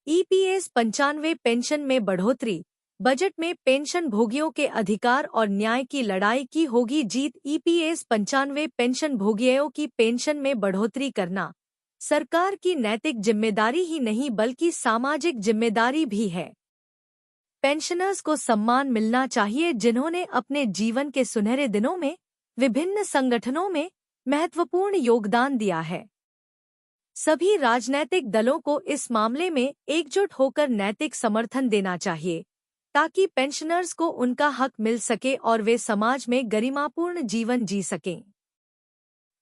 EPS 95 pension में बढ़ोतरी। Budget में पेंशन भोगियों के अधिकार और न्याय की लड़ाई की होगी जीत। ईपीएस 95 पेंशन भोगियों की पेंशन में बढ़ोतरी करना सरकार की नैतिक जिम्मेदारी ही नहीं बल्कि सामाजिक जिम्मेदारी भी है। पेंशनर्स को सम्मान मिलना चाहिए जिन्होंने अपने जीवन के सुनहरे दिनों में विभिन्न संगठनों में महत्वपूर्ण योगदान दिया है। सभी राजनैतिक दलों को इस मामले में एकजुट होकर नैतिक समर्थन देना चाहिए ताकि पेंशनर्स को उनका हक मिल सके और वे समाज में गरिमापूर्ण जीवन जी सकें।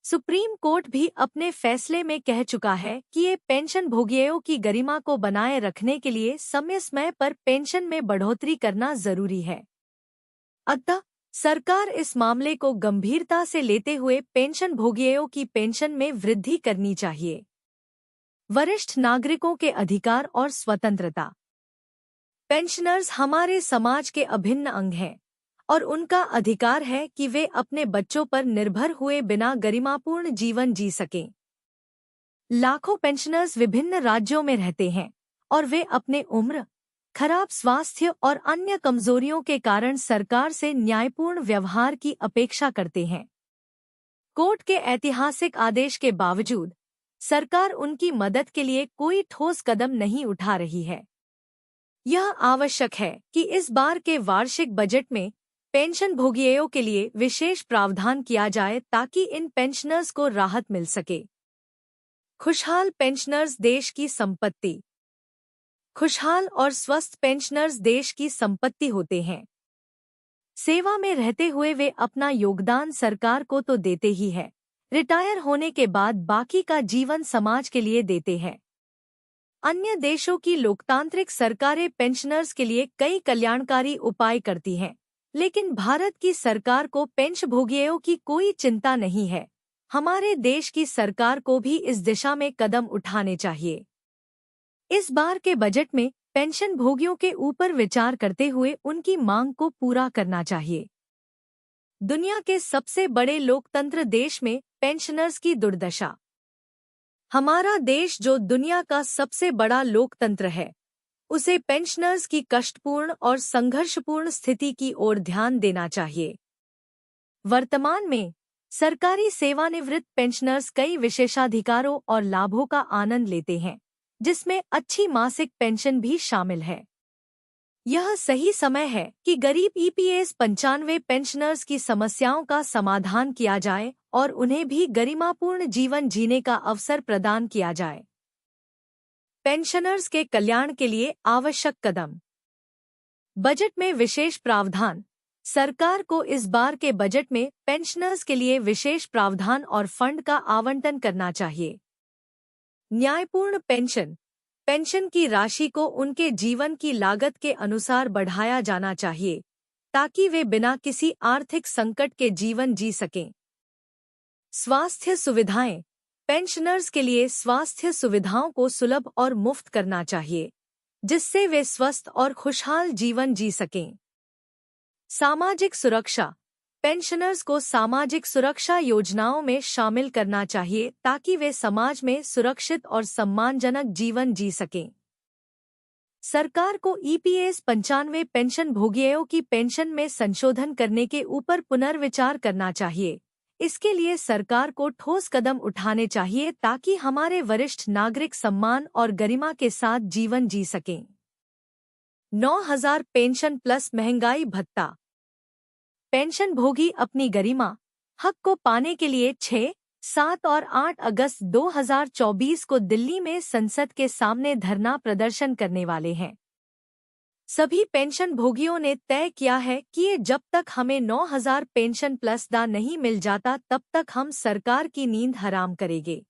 सुप्रीम कोर्ट भी अपने फैसले में कह चुका है कि ये पेंशन भोगियों की गरिमा को बनाए रखने के लिए समय समय पर पेंशन में बढ़ोतरी करना जरूरी है। अतः सरकार इस मामले को गंभीरता से लेते हुए पेंशन भोगियों की पेंशन में वृद्धि करनी चाहिए। वरिष्ठ नागरिकों के अधिकार और स्वतंत्रता। पेंशनर्स हमारे समाज के अभिन्न अंग हैं और उनका अधिकार है कि वे अपने बच्चों पर निर्भर हुए बिना गरिमापूर्ण जीवन जी सकें। लाखों पेंशनर्स विभिन्न राज्यों में रहते हैं और वे अपने उम्र, खराब स्वास्थ्य और अन्य कमजोरियों के कारण सरकार से न्यायपूर्ण व्यवहार की अपेक्षा करते हैं। कोर्ट के ऐतिहासिक आदेश के बावजूद सरकार उनकी मदद के लिए कोई ठोस कदम नहीं उठा रही है। यह आवश्यक है कि इस बार के वार्षिक बजट में पेंशन भोगियों के लिए विशेष प्रावधान किया जाए ताकि इन पेंशनर्स को राहत मिल सके। खुशहाल पेंशनर्स देश की संपत्ति। खुशहाल और स्वस्थ पेंशनर्स देश की संपत्ति होते हैं। सेवा में रहते हुए वे अपना योगदान सरकार को तो देते ही हैं, रिटायर होने के बाद बाकी का जीवन समाज के लिए देते हैं। अन्य देशों की लोकतांत्रिक सरकारें पेंशनर्स के लिए कई कल्याणकारी उपाय करती हैं, लेकिन भारत की सरकार को पेंशनभोगियों की कोई चिंता नहीं है। हमारे देश की सरकार को भी इस दिशा में कदम उठाने चाहिए। इस बार के बजट में पेंशन भोगियों के ऊपर विचार करते हुए उनकी मांग को पूरा करना चाहिए। दुनिया के सबसे बड़े लोकतंत्र देश में पेंशनर्स की दुर्दशा। हमारा देश जो दुनिया का सबसे बड़ा लोकतंत्र है, उसे पेंशनर्स की कष्टपूर्ण और संघर्षपूर्ण स्थिति की ओर ध्यान देना चाहिए। वर्तमान में सरकारी सेवानिवृत्त पेंशनर्स कई विशेषाधिकारों और लाभों का आनंद लेते हैं, जिसमें अच्छी मासिक पेंशन भी शामिल है। यह सही समय है कि गरीब ईपीएस 95 पेंशनर्स की समस्याओं का समाधान किया जाए और उन्हें भी गरिमापूर्ण जीवन जीने का अवसर प्रदान किया जाए। पेंशनर्स के कल्याण के लिए आवश्यक कदम। बजट में विशेष प्रावधान। सरकार को इस बार के बजट में पेंशनर्स के लिए विशेष प्रावधान और फंड का आवंटन करना चाहिए। न्यायपूर्ण पेंशन। पेंशन की राशि को उनके जीवन की लागत के अनुसार बढ़ाया जाना चाहिए ताकि वे बिना किसी आर्थिक संकट के जीवन जी सकें। स्वास्थ्य सुविधाएं। पेंशनर्स के लिए स्वास्थ्य सुविधाओं को सुलभ और मुफ्त करना चाहिए, जिससे वे स्वस्थ और खुशहाल जीवन जी सकें। सामाजिक सुरक्षा। पेंशनर्स को सामाजिक सुरक्षा योजनाओं में शामिल करना चाहिए ताकि वे समाज में सुरक्षित और सम्मानजनक जीवन जी सकें। सरकार को ईपीएस 95 पेंशन भोगियों की पेंशन में संशोधन करने के ऊपर पुनर्विचार करना चाहिए। इसके लिए सरकार को ठोस कदम उठाने चाहिए ताकि हमारे वरिष्ठ नागरिक सम्मान और गरिमा के साथ जीवन जी सकें। 9,000 पेंशन प्लस महंगाई भत्ता। पेंशन भोगी अपनी गरिमा, हक को पाने के लिए 6, 7 और 8 अगस्त 2024 को दिल्ली में संसद के सामने धरना प्रदर्शन करने वाले हैं। सभी पेंशन भोगियों ने तय किया है कि ये जब तक हमें 9,000 पेंशन प्लस दा नहीं मिल जाता तब तक हम सरकार की नींद हराम करेंगे।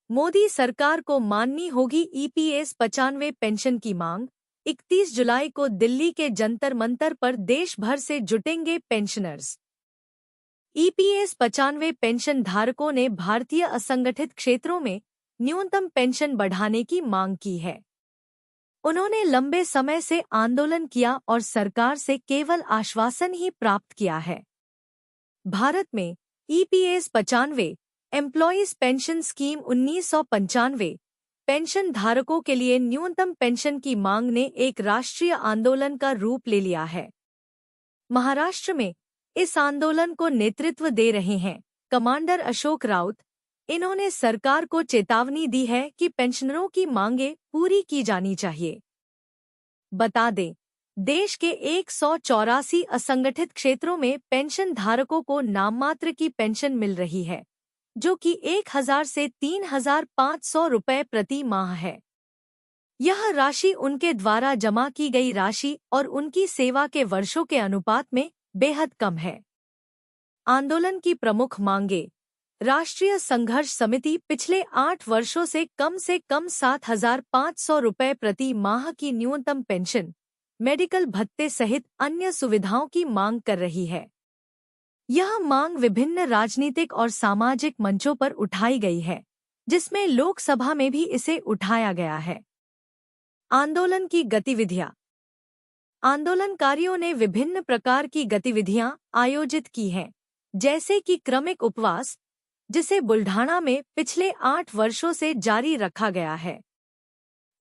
मोदी सरकार को माननी होगी ईपीएस 95 पेंशन की मांग। 31 जुलाई को दिल्ली के जंतर मंतर पर देश भर से जुटेंगे पेंशनर्स। ईपीएस 95 पेंशन धारकों ने भारतीय असंगठित क्षेत्रों में न्यूनतम पेंशन बढ़ाने की मांग की है। उन्होंने लंबे समय से आंदोलन किया और सरकार से केवल आश्वासन ही प्राप्त किया है। भारत में EPS 95 employees pension scheme 1995 pension धारकों के लिए न्यूनतम पेंशन की मांग ने एक राष्ट्रीय आंदोलन का रूप ले लिया है। महाराष्ट्र में इस आंदोलन को नेतृत्व दे रहे हैं कमांडर अशोक राउत। इन्होंने सरकार को चेतावनी दी है कि पेंशनरों की मांगें पूरी की जानी चाहिए। बता दें, देश के 184 असंगठित क्षेत्रों में पेंशन धारकों को नाममात्र की पेंशन मिल रही है, जो कि 1000 से 3500 रुपए प्रति माह है। यह राशि उनके द्वारा जमा की गई राशि और उनकी सेवा के वर्षों के अनुपात में बेहद कम है। आंदोलन की प्रमुख मांगें। राष्ट्रीय संघर्ष समिति पिछले 8 वर्षों से कम 7500 रुपए प्रति माह की न्यूनतम पेंशन, मेडिकल भत्ते सहित अन्य सुविधाओं की मांग कर रही है। यह मांग विभिन्न राजनीतिक और सामाजिक मंचों पर उठाई गई है, जिसमें लोकसभा में भी इसे उठाया गया है। आंदोलन की गतिविधियां। आंदोलनकारियों ने विभिन्न प्रकार की गतिविधियां आयोजित की हैं, जैसे कि क्रमिक उपवास, जिसे बुल्ढाणा में पिछले 8 वर्षों से जारी रखा गया है।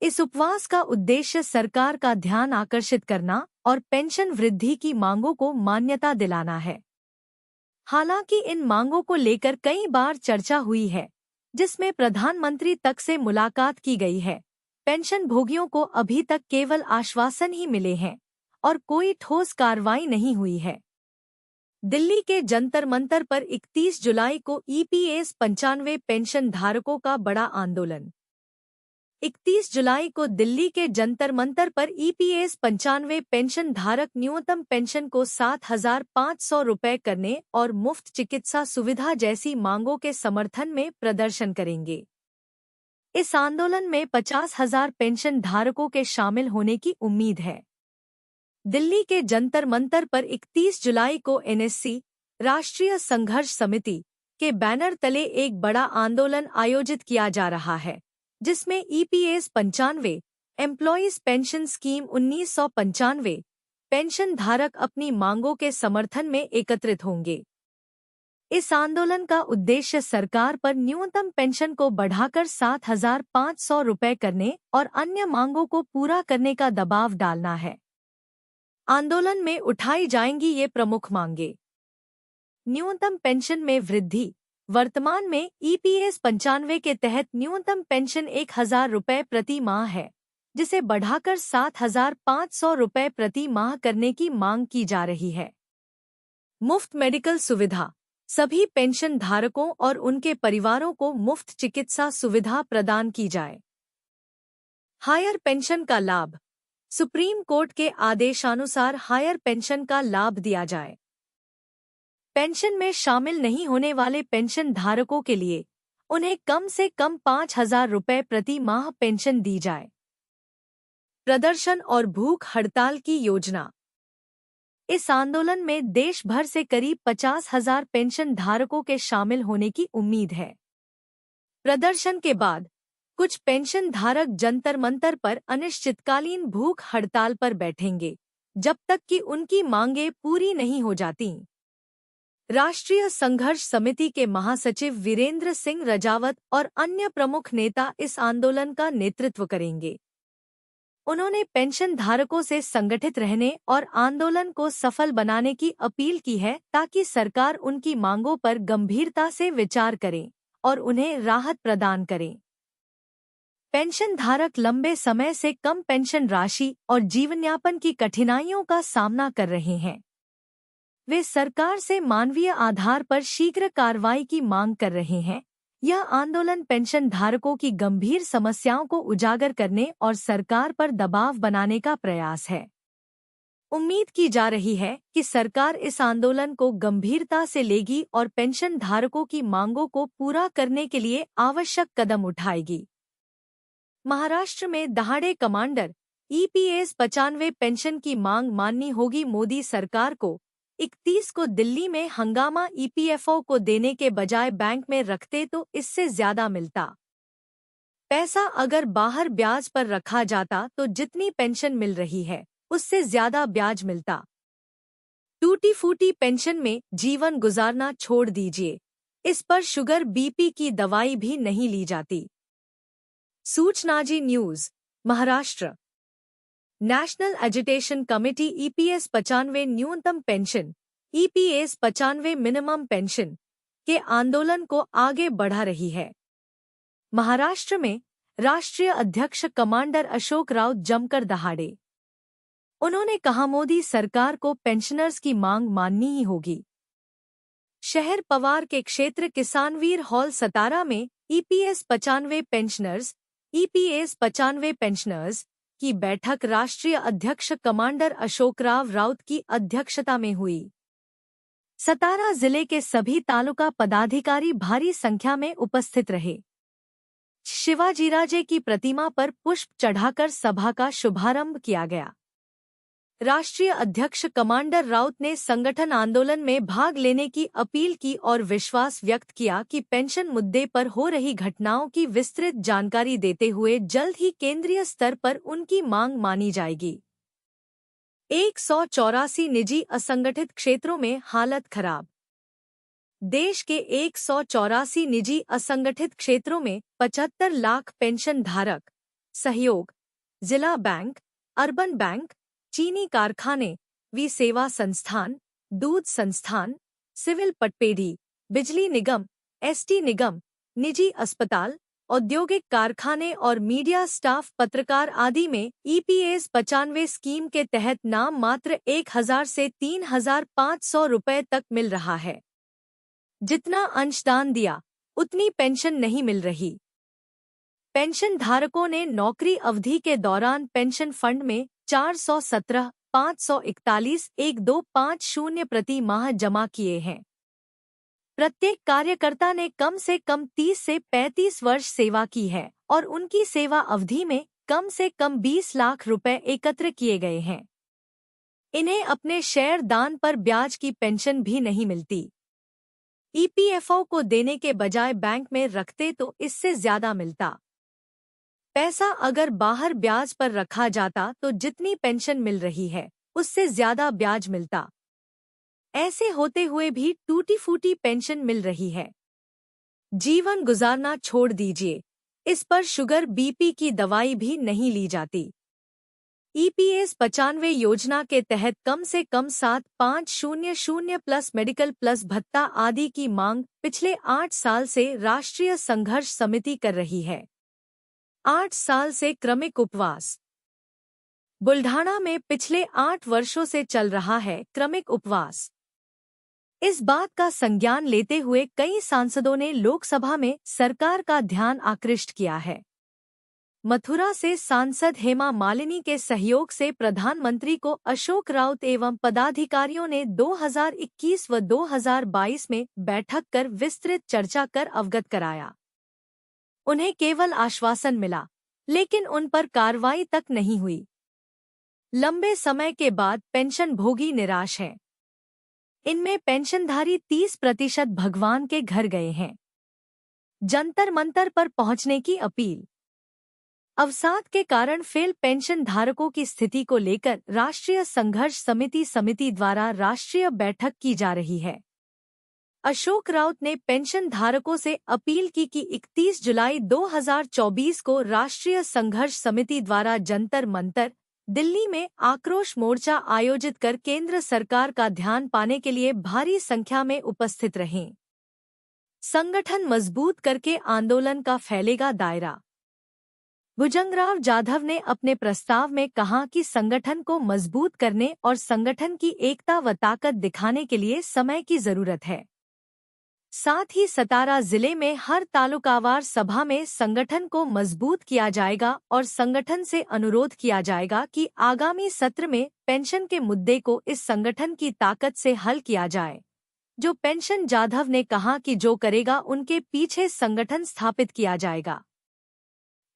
इस उपवास का उद्देश्य सरकार का ध्यान आकर्षित करना और पेंशन वृद्धि की मांगों को मान्यता दिलाना है। हालांकि इन मांगों को लेकर कई बार चर्चा हुई है, जिसमें प्रधानमंत्री तक से मुलाकात की गई है। पेंशन भोगियों को अभी तक केवल आश्वासन ही मिले हैं और कोई ठोस कार्रवाई नहीं हुई है। दिल्ली के जंतर मंतर पर 31 जुलाई को ईपीएस 95 पेंशन धारकों का बड़ा आंदोलन। 31 जुलाई को दिल्ली के जंतर मंतर पर ईपीएस 95 पेंशन धारक न्यूनतम पेंशन को 7500 रुपए करने और मुफ्त चिकित्सा सुविधा जैसी मांगों के समर्थन में प्रदर्शन करेंगे। इस आंदोलन में 50,000 पेंशन धारकों के शामिल होने की उम्मीद है। दिल्ली के जंतर मंतर पर 31 जुलाई को एनएससी, राष्ट्रीय संघर्ष समिति, के बैनर तले एक बड़ा आंदोलन आयोजित किया जा रहा है, जिसमें EPS 95, employees pension scheme 1995 pension धारक अपनी मांगों के समर्थन में एकत्रित होंगे। इस आंदोलन का उद्देश्य सरकार पर न्यूनतम पेंशन को बढ़ाकर 7500 रुपए करने और अन्य मांगों को पूरा करने का दबाव डालना है। आंदोलन में उठाई जाएंगी ये प्रमुख मांगें। न्यूनतम पेंशन में वृद्धि। वर्तमान में ईपीएस 95 के तहत न्यूनतम पेंशन 1000 रुपए प्रति माह है, जिसे बढ़ाकर 7500 रुपए प्रति माह करने की मांग की जा रही है। मुफ्त मेडिकल सुविधा। सभी पेंशन धारकों और उनके परिवारों को मुफ्त चिकित्सा सुविधा प्रदान की जाए। हायर पेंशन का लाभ। सुप्रीम कोर्ट के आदेशानुसार हायर पेंशन का लाभ दिया जाए। पेंशन में शामिल नहीं होने वाले पेंशन धारकों के लिए उन्हें कम से कम 5000 रुपए प्रति माह पेंशन दी जाए। प्रदर्शन और भूख हड़ताल की योजना। इस आंदोलन में देश भर से करीब 50,000 पेंशन धारकों के शामिल होने की उम्मीद है। प्रदर्शन के बाद कुछ पेंशन धारक जंतर मंतर पर अनिश्चितकालीन भूख हड़ताल पर बैठेंगे, जब तक कि उनकी मांगें पूरी नहीं हो जाती। राष्ट्रीय संघर्ष समिति के महासचिव वीरेंद्र सिंह रजावत और अन्य प्रमुख नेता इस आंदोलन का नेतृत्व करेंगे। उन्होंने पेंशन धारकों से संगठित रहने और आंदोलन को सफल बनाने की अपील की है, ताकि सरकार उनकी मांगों पर गंभीरता से विचार करे और उन्हें राहत प्रदान करे। पेंशन धारक लंबे समय से कम पेंशन राशि और जीवनयापन की कठिनाइयों का सामना कर रहे हैं। वे सरकार से मानवीय आधार पर शीघ्र कार्रवाई की मांग कर रहे हैं। यह आंदोलन पेंशन धारकों की गंभीर समस्याओं को उजागर करने और सरकार पर दबाव बनाने का प्रयास है। उम्मीद की जा रही है कि सरकार इस आंदोलन को गंभीरता से लेगी और पेंशन धारकों की मांगों को पूरा करने के लिए आवश्यक कदम उठाएगी। महाराष्ट्र में दहाड़े कमांडर ईपीएस 95 पेंशन की मांग माननी होगी। मोदी सरकार को 31 को दिल्ली में हंगामा ईपीएफओ को देने के बजाय बैंक में रखते तो इससे ज्यादा मिलता। पैसा अगर बाहर ब्याज पर रखा जाता तो जितनी पेंशन मिल रही है उससे ज्यादा ब्याज मिलता। टूटी फूटी पेंशन में जीवन गुजारना छोड़ दीजिए। इस पर शुगर बीपी की दवाई भी नहीं ली जाती। सूचनाजी news Maharashtra. National education committee EPS 95 न्यूनतम पेंशन ईपीएस 95 मिनिमम पेंशन के आंदोलन को आगे बढ़ा रही है। महाराष्ट्र में राष्ट्रीय अध्यक्ष कमांडर अशोक राउत जमकर दहाड़े। उन्होंने कहा मोदी सरकार को पेंशनर्स की मांग माननी ही होगी। शहर पवार के क्षेत्र किसानवीर हॉल सतारा में ईपीएस 95 पेंशनर्स की बैठक राष्ट्रीय अध्यक्ष कमांडर अशोकराव राउत की अध्यक्षता में हुई। सतारा जिले के सभी तालुका पदाधिकारी भारी संख्या में उपस्थित रहे। शिवाजीराजे की प्रतिमा पर पुष्प चढ़ाकर सभा का शुभारंभ किया गया। राष्ट्रीय अध्यक्ष कमांडर राउत ने संगठन आंदोलन में भाग लेने की अपील की और विश्वास व्यक्त किया कि पेंशन मुद्दे पर हो रही घटनाओं की विस्तृत जानकारी देते हुए जल्द ही केंद्रीय स्तर पर उनकी मांग मानी जाएगी। 184 निजी असंगठित क्षेत्रों में हालत खराब। देश के 184 निजी असंगठित क्षेत्रों में 75 लाख पेंशन धारक, सहयोग, जिला बैंक, अर्बन बैंक, चीनी कारखाने, सेवा संस्थान, दूध संस्थान, सिविल पटपेढ़ी, बिजली निगम, एसटी निगम, निजी अस्पताल, औद्योगिक कारखाने और मीडिया स्टाफ, पत्रकार आदि में ईपीएस 95 स्कीम के तहत नाम मात्र 1000 से 3500 रुपए तक मिल रहा है। जितना अंशदान दिया उतनी पेंशन नहीं मिल रही। पेंशन धारकों ने नौकरी अवधि के दौरान पेंशन फंड में 417,541,1250 प्रति माह जमा किए हैं। प्रत्येक कार्यकर्ता ने कम से कम 30 से 35 वर्ष सेवा की है और उनकी सेवा अवधि में कम से कम 20 लाख रुपए एकत्र किए गए हैं। इन्हें अपने शेयर दान पर ब्याज की पेंशन भी नहीं मिलती। ईपीएफओ को देने के बजाय बैंक में रखते तो इससे ज्यादा मिलता। पैसा अगर बाहर ब्याज पर रखा जाता तो जितनी पेंशन मिल रही है उससे ज्यादा ब्याज मिलता। ऐसे होते हुए भी टूटी फूटी पेंशन मिल रही है। जीवन गुजारना छोड़ दीजिए, इस पर शुगर बीपी की दवाई भी नहीं ली जाती। ईपीएस 95 योजना के तहत कम से कम 7500 प्लस मेडिकल प्लस भत्ता आदि की मांग पिछले 8 साल से राष्ट्रीय संघर्ष समिति कर रही है। 8 साल से क्रमिक उपवास। बुल्ढाणा में पिछले 8 वर्षों से चल रहा है क्रमिक उपवास। इस बात का संज्ञान लेते हुए कई सांसदों ने लोकसभा में सरकार का ध्यान आकृष्ट किया है। मथुरा से सांसद हेमा मालिनी के सहयोग से प्रधानमंत्री को अशोक राउत एवं पदाधिकारियों ने 2021 व 2022 में बैठक कर विस्तृत चर्चा कर अवगत कराया। उन्हें केवल आश्वासन मिला, लेकिन उन पर कार्रवाई तक नहीं हुई। लंबे समय के बाद पेंशन भोगी निराश हैं। इनमें पेंशनधारी 30% भगवान के घर गए हैं। जंतर मंतर पर पहुंचने की अपील। अवसाद के कारण फेल पेंशन धारकों की स्थिति को लेकर राष्ट्रीय संघर्ष समिति द्वारा राष्ट्रीय बैठक की जा रही है। अशोक राउत ने पेंशन धारकों से अपील की कि 31 जुलाई 2024 को राष्ट्रीय संघर्ष समिति द्वारा जंतर मंतर दिल्ली में आक्रोश मोर्चा आयोजित कर केंद्र सरकार का ध्यान पाने के लिए भारी संख्या में उपस्थित रहें। संगठन मजबूत करके आंदोलन का फैलेगा दायरा। भुजंगराव जाधव ने अपने प्रस्ताव में कहा कि संगठन को मजबूत करने और संगठन की एकता व ताकत दिखाने के लिए समय की जरूरत है। साथ ही सतारा जिले में हर तालुकावार सभा में संगठन को मजबूत किया जाएगा और संगठन से अनुरोध किया जाएगा कि आगामी सत्र में पेंशन के मुद्दे को इस संगठन की ताकत से हल किया जाए। जो पेंशन जाधव ने कहा कि जो करेगा उनके पीछे संगठन स्थापित किया जाएगा।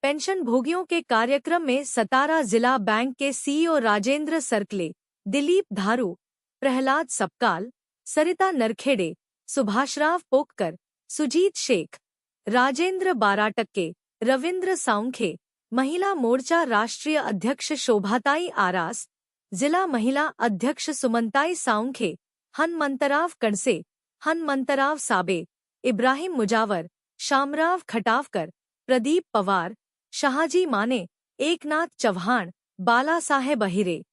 पेंशन भोगियों के कार्यक्रम में सतारा जिला बैंक के सीईओ राजेंद्र सरकले, दिलीप धारू, प्रहलाद सपकाल, सरिता नरखेड़े, सुभाषराव पोककर, सुजीत शेख, राजेंद्र बाराटक्के, रविंद्र साउंखे, महिला मोर्चा राष्ट्रीय अध्यक्ष शोभाताई आरास, जिला महिला अध्यक्ष सुमनताई साउंखे, हनमंतराव कणसे, हनमंतराव साबे, इब्राहिम मुजावर, शामराव खटावकर, प्रदीप पवार, शहाजी माने, एकनाथ चव्हाण, बाला साहेब अहिरे,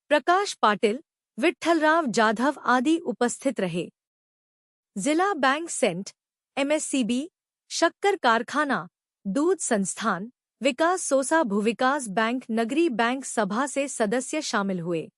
प्रकाश पाटिल, विठ्ठलराव जाधव आदि उपस्थित रहे। जिला बैंक सेंट, एमएससीबी, शक्कर कारखाना, दूध संस्थान, विकास सोसा, भूविकास बैंक, नगरी बैंक सभा से सदस्य शामिल हुए।